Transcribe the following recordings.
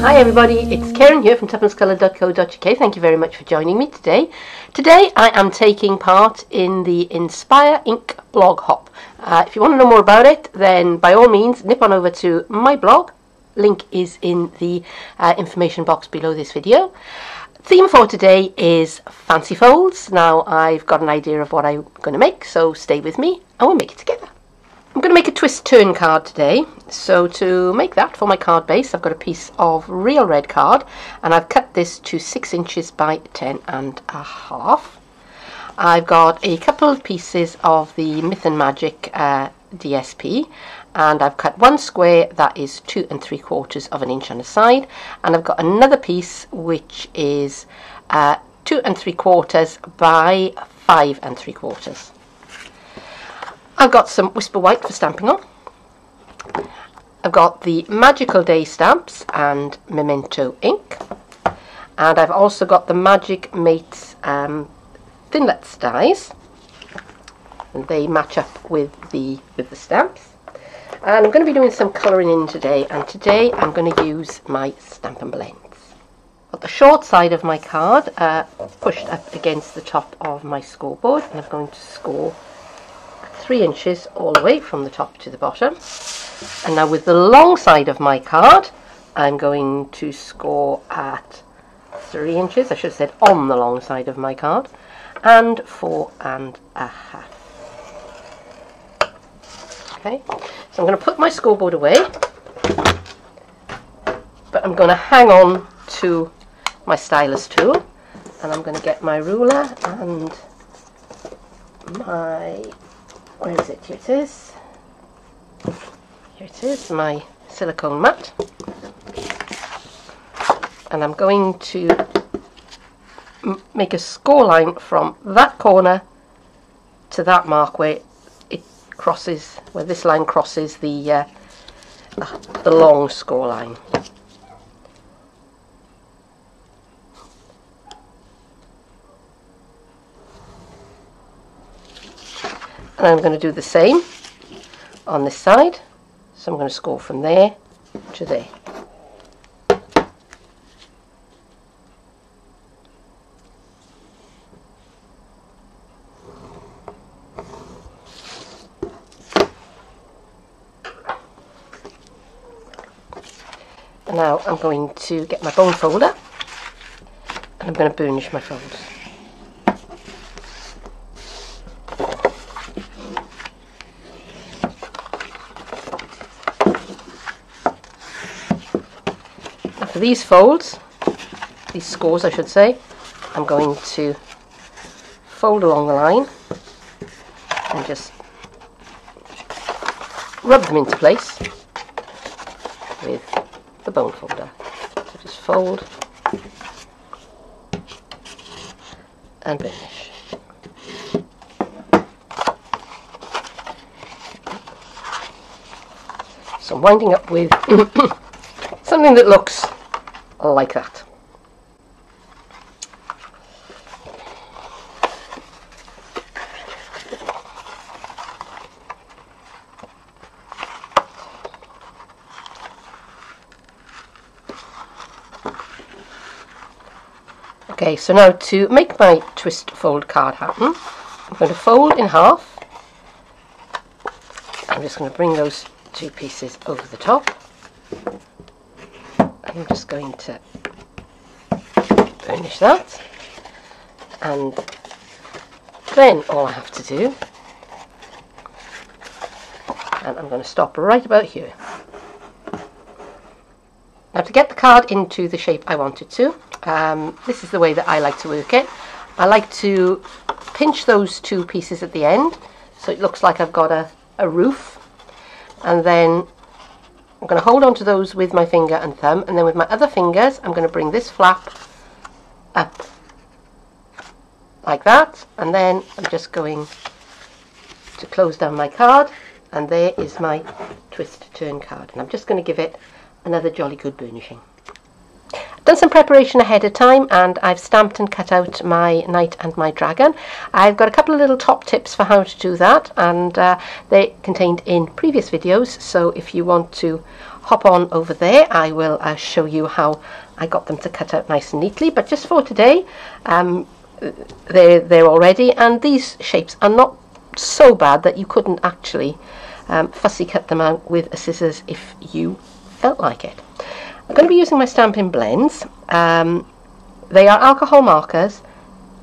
Hi everybody, it's Keren here from tuppencecoloured.co.uk. Thank you very much for joining me today. Today I am taking part in the Inspire Ink blog hop. If you want to know more about it, then by all means nip on over to my blog. Link is in the information box below this video. Theme for today is fancy folds. Now I've got an idea of what I'm going to make, so stay with me and we'll make it together. I'm going to make a twist turn card today, so to make that for my card base I've got a piece of real red card and I've cut this to 6 inches by 10.5. I've got a couple of pieces of the Myth and Magic DSP and I've cut one square that is 2 3/4 of an inch on the side, and I've got another piece which is 2 3/4 by 5 3/4. I've got some Whisper White for stamping on. I've got the Magical Day stamps and Memento ink. And I've also got the Magic Mates Thinlits dies. And they match up with the stamps. And I'm going to be doing some colouring in today. And today I'm going to use my Stampin' Blends. Got the short side of my card pushed up against the top of my scoreboard. And I'm going to score 3 inches all the way from the top to the bottom. And now with the long side of my card I'm going to score at 3 inches, I should have said on the long side of my card, and 4.5. Okay, so I'm going to put my scoreboard away, but I'm going to hang on to my stylus tool, and I'm going to get my ruler and my, where is it? Here it is. Here it is, my silicone mat. And I'm going to make a score line from that corner to that mark where it crosses, where this line crosses the long score line. And I'm going to do the same on this side, so I'm going to score from there to there. And now I'm going to get my bone folder and I'm going to burnish my folds. For these folds, these scores I should say, I'm going to fold along the line and just rub them into place with the bone folder. So just fold and burnish. So I'm winding up with something that looks like that. Okay, so now to make my twist fold card happen, I'm going to fold in half. I'm just going to bring those two pieces over the top. I'm just going to burnish that, and then all I have to do, and I'm going to stop right about here. Now to get the card into the shape I want it to, this is the way that I like to work it. I like to pinch those two pieces at the end so it looks like I've got a roof, and then I'm going to hold on to those with my finger and thumb, and then with my other fingers I'm going to bring this flap up like that, and then I'm just going to close down my card, and there is my twist turn card, and I'm just going to give it another jolly good burnishing. done some preparation ahead of time, and I've stamped and cut out my knight and my dragon. I've got a couple of little top tips for how to do that, and they're contained in previous videos, so if you want to hop on over there, I will show you how I got them to cut out nice and neatly. But just for today, they're there already, and these shapes are not so bad that you couldn't actually fussy cut them out with a scissors if you felt like it. I'm going to be using my Stampin' blends. They are alcohol markers.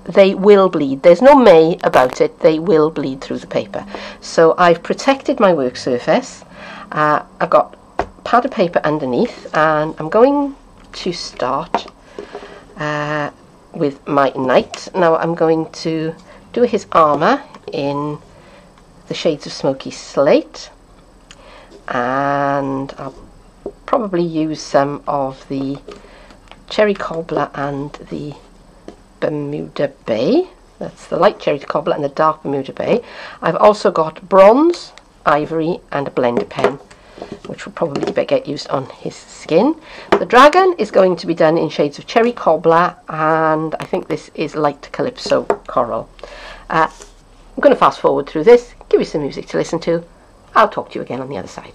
They will bleed. There's no may about it. They will bleed through the paper. So I've protected my work surface. I've got pad of paper underneath, and I'm going to start with my knight. Now I'm going to do his armour in the shades of Smoky Slate, and I'll probably use some of the Cherry Cobbler and the Bermuda Bay. That's the light Cherry Cobbler and the dark Bermuda Bay. I've also got bronze, ivory and a blender pen, which will probably get used on his skin. The dragon is going to be done in shades of Cherry Cobbler, and I think this is light Calypso Coral. I'm going to fast forward through this, give you some music to listen to. I'll talk to you again on the other side.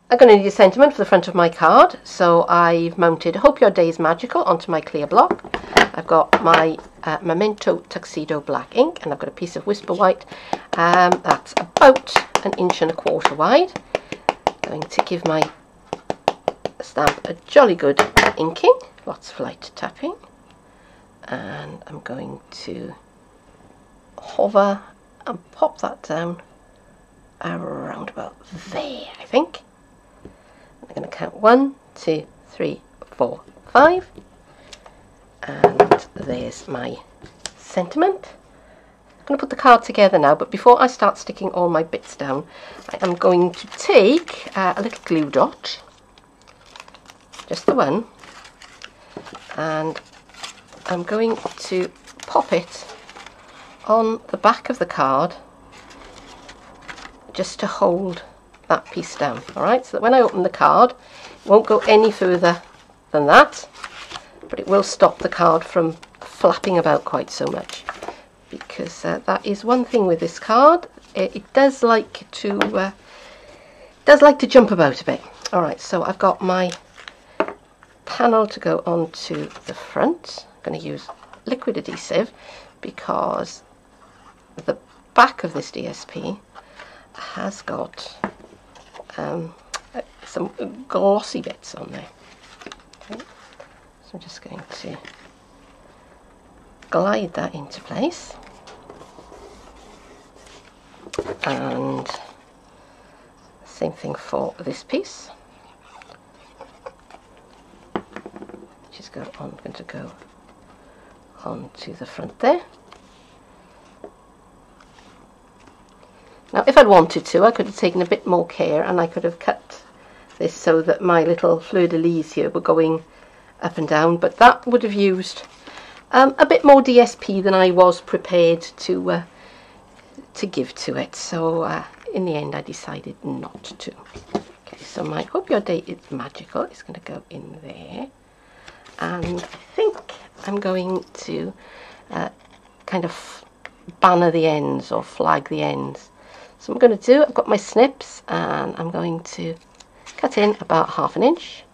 I'm going to need a sentiment for the front of my card, so I've mounted Hope Your Day is Magical onto my clear block. I've got my Memento Tuxedo black ink, and I've got a piece of Whisper White that's about 1.25 inches wide. I'm going to give my stamp a jolly good inking, lots of light tapping, and I'm going to hover and pop that down around about there, I think. I'm going to count 1, 2, 3, 4, 5, and there's my sentiment. I'm going to put the card together now, but before I start sticking all my bits down, I am going to take a little glue dot, just the one, and I'm going to pop it on the back of the card just to hold that piece down. Alright, so that when I open the card, it won't go any further than that, but it will stop the card from flapping about quite so much, because that is one thing with this card. It does like to jump about a bit. Alright, so I've got my panel to go onto the front. I'm going to use liquid adhesive because the back of this DSP has got some glossy bits on there. Okay. So I'm just going to glide that into place, and same thing for this piece, which is going to go onto the front there. Now if I'd wanted to, I could have taken a bit more care and I could have cut this so that my little fleur-de-lis here were going up and down, but that would have used a bit more DSP than I was prepared to give to it. So in the end I decided not to. Okay, so my Hope Your Day is Magical is going to go in there, and I think I'm going to kind of banner the ends or flag the ends. So I'm going to do, I've got my snips and I'm going to cut in about 1/2 inch,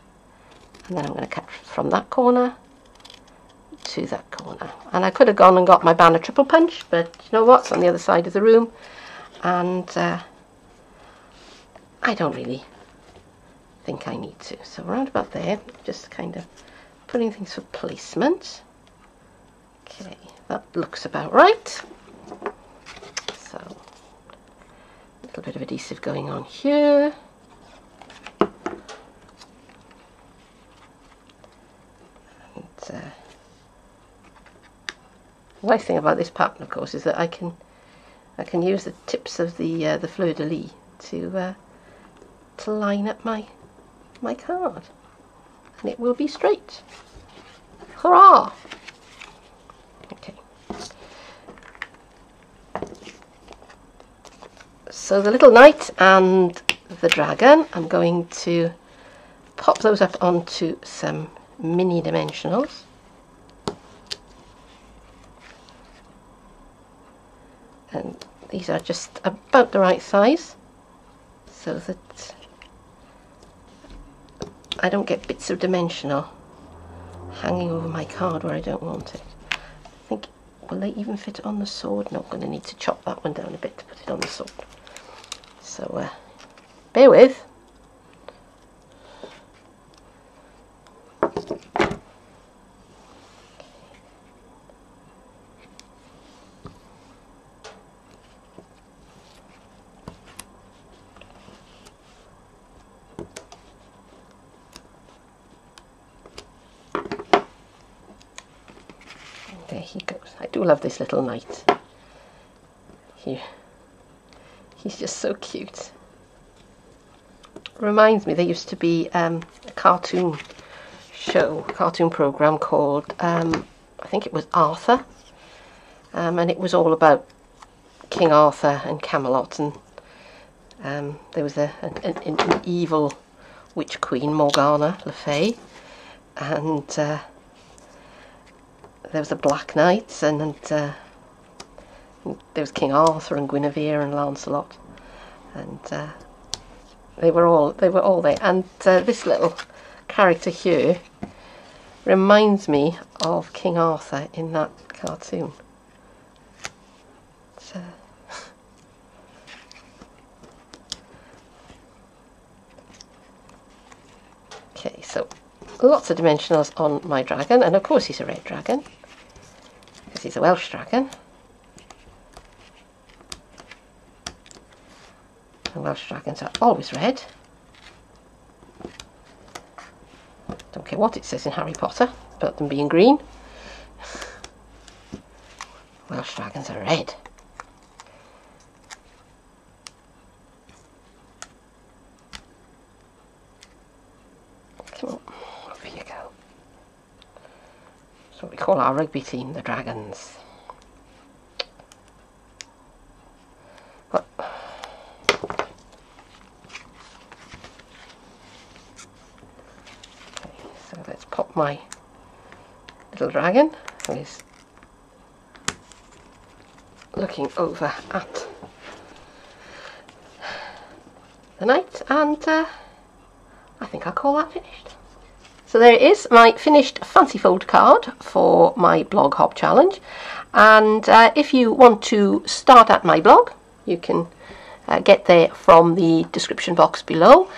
and then I'm going to cut from that corner to that corner. And I could have gone and got my banner triple punch, but you know what, it's on the other side of the room, and I don't really think I need to. So around about there, just kind of putting things for placement. Okay, that looks about right. So a little bit of adhesive going on here. And the nice thing about this pattern, of course, is that I can use the tips of the fleur-de-lis to line up my card, and it will be straight. Hurrah! Okay. So the little knight and the dragon, I'm going to pop those up onto some mini dimensionals. And these are just about the right size, so that I don't get bits of dimensional hanging over my card where I don't want it. I think, will they even fit on the sword? No, I'm going to need to chop that one down a bit to put it on the sword. So bear with. There he goes. I do love this little knight. He's just so cute. Reminds me, there used to be a cartoon program called, I think it was Arthur, and it was all about King Arthur and Camelot, and there was an evil witch queen, Morgana Le Fay, and there was the Black Knights, and there was King Arthur and Guinevere and Lancelot, and they were all there. And this little character here reminds me of King Arthur in that cartoon. Okay, so lots of dimensionals on my dragon, and of course he's a red dragon because he's a Welsh dragon. And Welsh dragons are always red. Don't care what it says in Harry Potter about them being green. Welsh dragons are red. Come on, over you go. That's what we call our rugby team, the Dragons. But so let's pop my little dragon, who is looking over at the knight, and I think I'll call that finished. So there it is, my finished fancy fold card for my blog hop challenge. And if you want to start at my blog, you can get there from the description box below.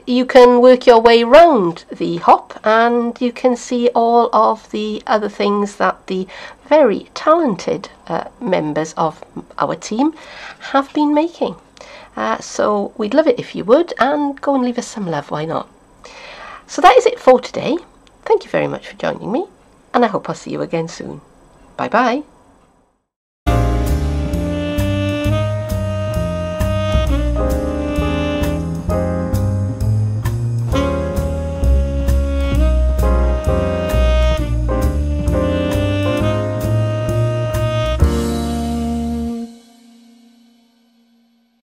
you can work your way round the hop and you can see all of the other things that the very talented members of our team have been making. So we'd love it if you would, and go and leave us some love, why not? So that is it for today. Thank you very much for joining me, and I hope I'll see you again soon. Bye bye.